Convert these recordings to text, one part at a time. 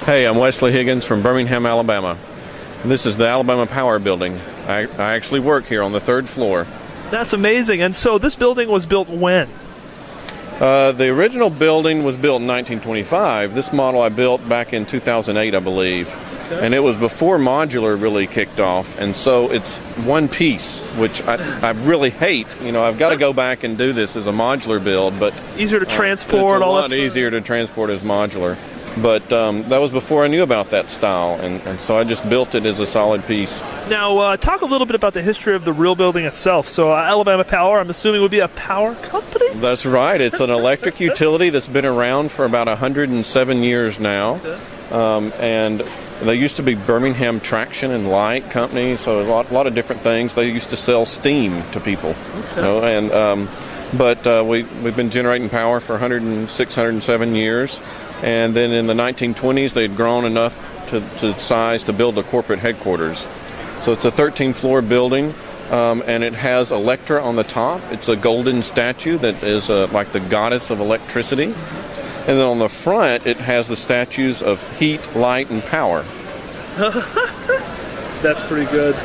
Hey, I'm Wesley Higgins from Birmingham, Alabama. This is the Alabama Power Building. I actually work here on the 3rd floor. That's amazing. And so this building was built when? The original building was built in 1925. This model I built back in 2008, I believe. Okay. And it was before modular really kicked off. And so it's one piece, which I really hate. You know, I've got to go back and do this as a modular build. But easier to transport, all that stuff. It's a lot easier to transport as modular. But that was before I knew about that style, and so I just built it as a solid piece. Now, talk a little bit about the history of the real building itself. So Alabama Power, I'm assuming, would be a power company? That's right. It's an electric utility that's been around for about 107 years now. Okay. And they used to be Birmingham Traction and Light Company, so a lot of different things. They used to sell steam to people. Okay. You know, and but we've been generating power for 106, 107 years. And then in the 1920s, they'd grown enough to size to build a corporate headquarters. So it's a 13-floor building, and it has Electra on the top. It's a golden statue that is like the goddess of electricity. And then on the front, it has the statues of heat, light, and power. That's pretty good.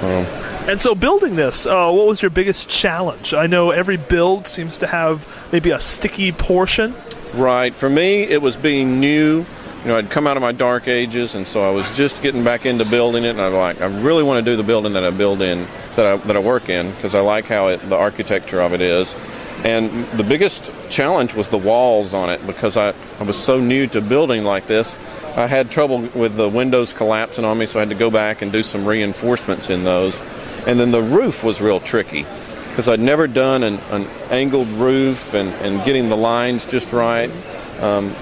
And so building this, what was your biggest challenge? I know every build seems to have maybe a sticky portion. Right. For me, it was being new. You know, I'd come out of my dark ages, and so I was just getting back into building it. And I really want to do the building that I build in, that I work in, because I like how the architecture of it is. And the biggest challenge was the walls on it, because I was so new to building like this. I had trouble with the windows collapsing on me, so I had to go back and do some reinforcements in those. And then the roof was real tricky, because I'd never done an angled roof and getting the lines just right.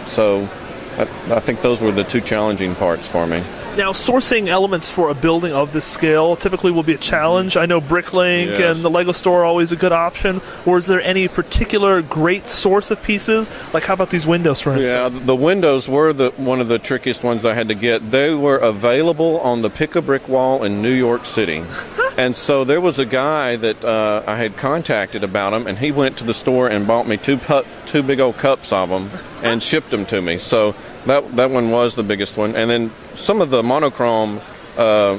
So I think those were the two challenging parts for me. Now, sourcing elements for a building of this scale typically will be a challenge. I know Bricklink and the Lego store are always a good option. Or is there any particular great source of pieces? Like, how about these windows, for instance? Yeah, the windows were one of the trickiest ones I had to get. They were available on the Pick-a-Brick wall in New York City. And so there was a guy that I had contacted about them, and he went to the store and bought me two big old cups of them and shipped them to me. So that one was the biggest one. And then some of the monochrome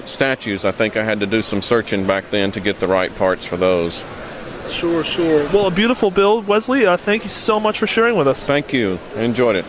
statues, I think I had to do some searching back then to get the right parts for those. Sure. Well, a beautiful build. Wesley, thank you so much for sharing with us. Thank you. I enjoyed it.